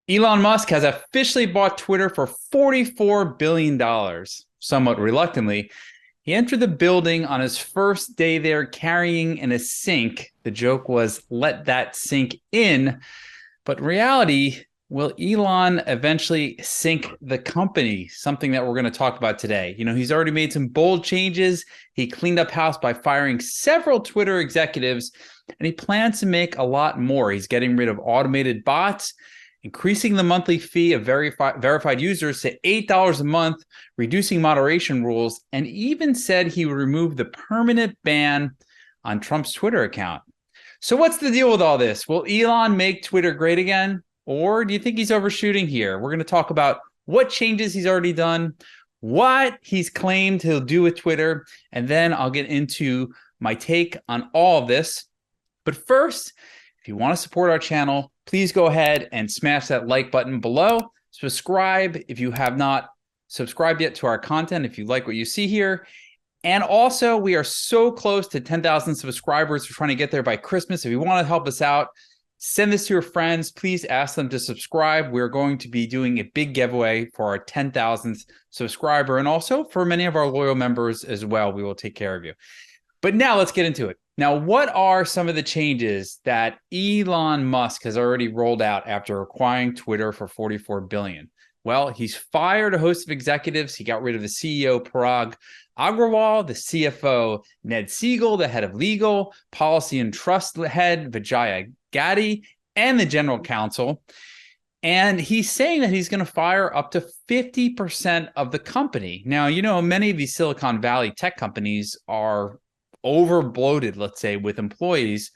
Elon Musk has officially bought Twitter for $44 billion. Somewhat reluctantly, he entered the building on his first day there carrying in a sink. The joke was, let that sink in. But in reality, will Elon eventually sink the company? Something that we're going to talk about today. He's already made some bold changes. He cleaned up house by firing several Twitter executives, and he plans to make a lot more. He's getting rid of automated bots, increasing the monthly fee of verified users to $8 a month, reducing moderation rules, and even said he would remove the permanent ban on Trump's Twitter account. So what's the deal with all this? Will Elon make Twitter great again? Or do you think he's overshooting here? We're going to talk about what changes he's already done, what he's claimed he'll do with Twitter, and then I'll get into my take on all of this. But first, if you want to support our channel, please go ahead and smash that like button below. Subscribe if you have not subscribed yet to our content, if you like what you see here. And also, we are so close to 10,000 subscribers. We're trying to get there by Christmas. If you want to help us out, send this to your friends. Please ask them to subscribe. We're going to be doing a big giveaway for our 10,000th subscriber, and also for many of our loyal members as well. We will take care of you. But now let's get into it. Now, what are some of the changes that Elon Musk has already rolled out after acquiring Twitter for $44 billion? Well, he's fired a host of executives. He got rid of the CEO, Parag Agrawal, the CFO, Ned Siegel, the head of legal, policy and trust head, Vijaya Gadde, and the general counsel. And he's saying that he's going to fire up to 50% of the company. Now, many of these Silicon Valley tech companies are over bloated, let's say, with employees.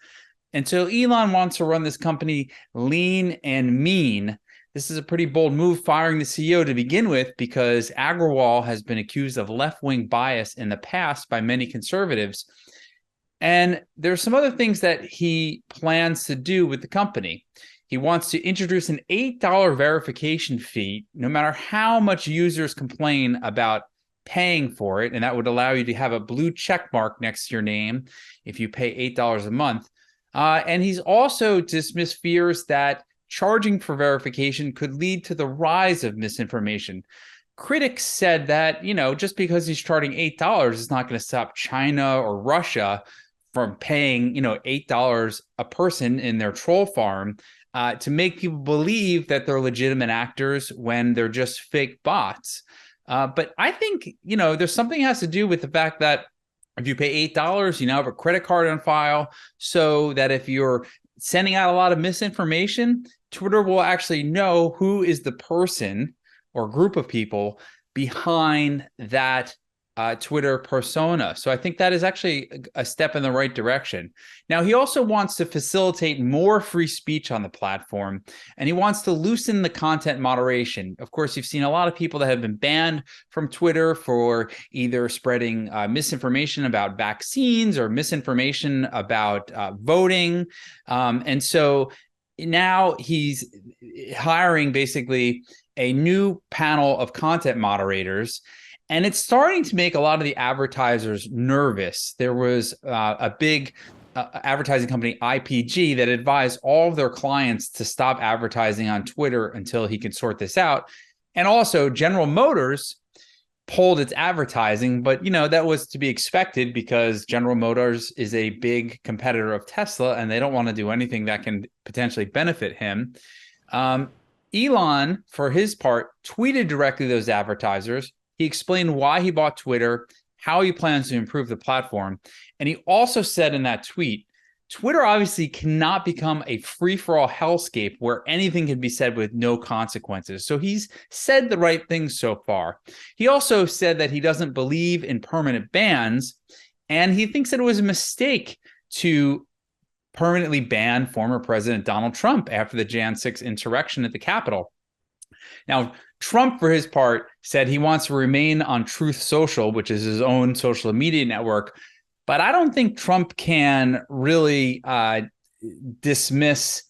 And so Elon wants to run this company lean and mean. This is a pretty bold move, firing the CEO to begin with, because Agrawal has been accused of left-wing bias in the past by many conservatives. And there's some other things that he plans to do with the company. He wants to introduce an $8 verification fee, no matter how much users complain about paying for it, and that would allow you to have a blue check mark next to your name if you pay $8 a month. And he's also dismissed fears that charging for verification could lead to the rise of misinformation. Critics said that, just because he's charging $8 is not going to stop China or Russia from paying, $8 a person in their troll farm to make people believe that they're legitimate actors when they're just fake bots. But I think, there's something has to do with the fact that if you pay $8, you now have a credit card on file, so that if you're sending out a lot of misinformation, Twitter will actually know who is the person or group of people behind that Twitter persona. So I think that is actually a step in the right direction. Now, he also wants to facilitate more free speech on the platform, and he wants to loosen the content moderation. Of course, you've seen a lot of people that have been banned from Twitter for either spreading misinformation about vaccines or misinformation about voting. And so now he's hiring basically a new panel of content moderators. And it's starting to make a lot of the advertisers nervous. There was a big advertising company, IPG, that advised all of their clients to stop advertising on Twitter until he could sort this out. And also General Motors pulled its advertising, but that was to be expected because General Motors is a big competitor of Tesla, and they don't want to do anything that can potentially benefit him. Elon, for his part, tweeted directly to those advertisers. He explained why he bought Twitter, how he plans to improve the platform. And he also said in that tweet, Twitter obviously cannot become a free-for-all hellscape where anything can be said with no consequences. So he's said the right things so far. He also said that he doesn't believe in permanent bans, and he thinks that it was a mistake to permanently ban former President Donald Trump after the Jan 6 insurrection at the Capitol. Now, Trump, for his part, said he wants to remain on Truth Social, which is his own social media network. But I don't think Trump can really dismiss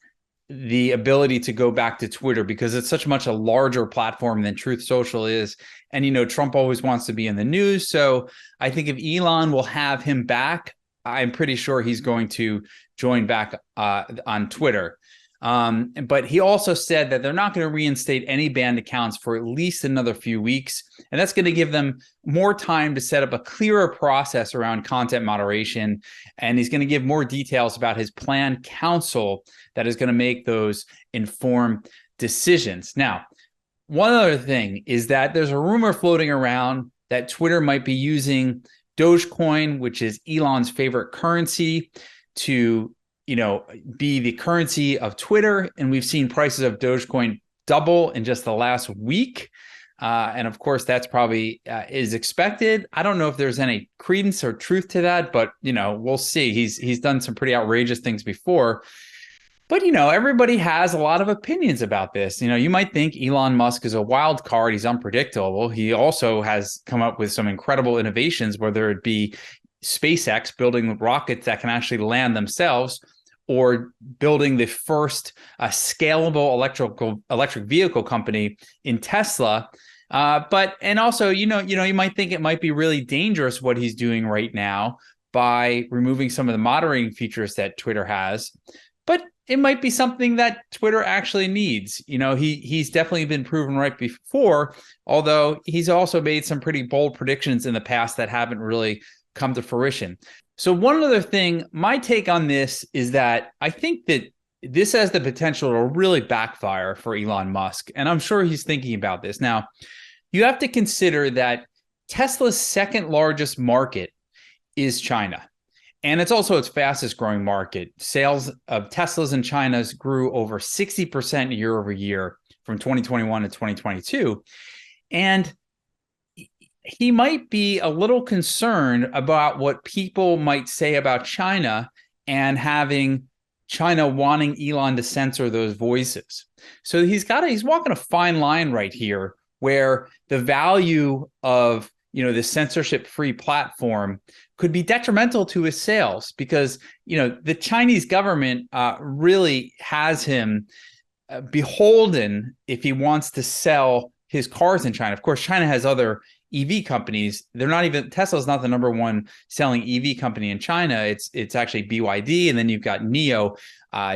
the ability to go back to Twitter because it's such much a larger platform than Truth Social is. And, Trump always wants to be in the news. So I think if Elon will have him back, I'm pretty sure he's going to join back on Twitter. But he also said that they're not going to reinstate any banned accounts for at least another few weeks. And that's going to give them more time to set up a clearer process around content moderation. And he's going to give more details about his planned council that is going to make those informed decisions. Now, one other thing is that there's a rumor floating around that Twitter might be using Dogecoin, which is Elon's favorite currency, to be the currency of Twitter. And we've seen prices of Dogecoin double in just the last week. And of course, that's probably is expected. I don't know if there's any credence or truth to that, but we'll see. He's done some pretty outrageous things before. But, everybody has a lot of opinions about this. You might think Elon Musk is a wild card. He's unpredictable. He also has come up with some incredible innovations, whether it be SpaceX building rockets that can actually land themselves, or building the first scalable electric vehicle company in Tesla. And also, you might think it might be really dangerous what he's doing right now by removing some of the moderating features that Twitter has. But it might be something that Twitter actually needs. He's definitely been proven right before, although he's also made some pretty bold predictions in the past that haven't really come to fruition. So one other thing, my take on this is that I think that this has the potential to really backfire for Elon Musk. And I'm sure he's thinking about this. Now, you have to consider that Tesla's second largest market is China. And it's also its fastest growing market. Sales of Teslas in China grew over 60% year over year from 2021 to 2022. And he might be a little concerned about what people might say about China and having China wanting Elon to censor those voices. So he's walking a fine line right here where the value of the censorship-free platform could be detrimental to his sales, because the Chinese government really has him beholden if he wants to sell his cars in China. Of course, China has other EV companies. Tesla's not the number one selling EV company in China. It's actually BYD, and then you've got NIO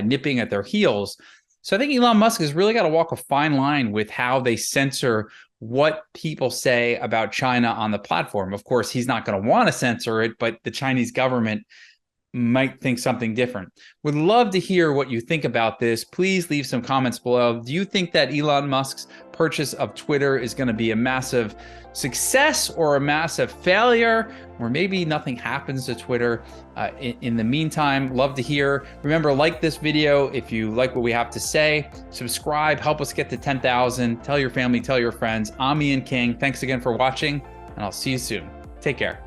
nipping at their heels. So I think Elon Musk has really got to walk a fine line with how they censor what people say about China on the platform. Of course, he's not going to want to censor it, but the Chinese government might think something different. Would love to hear what you think about this. Please leave some comments below. Do you think that Elon Musk's purchase of Twitter is going to be a massive success or a massive failure, or maybe nothing happens to Twitter in the meantime? Love to hear. Remember, like this video if you like what we have to say. Subscribe, help us get to 10,000. Tell your family, tell your friends. I'm Ian King. Thanks again for watching, and I'll see you soon. Take care.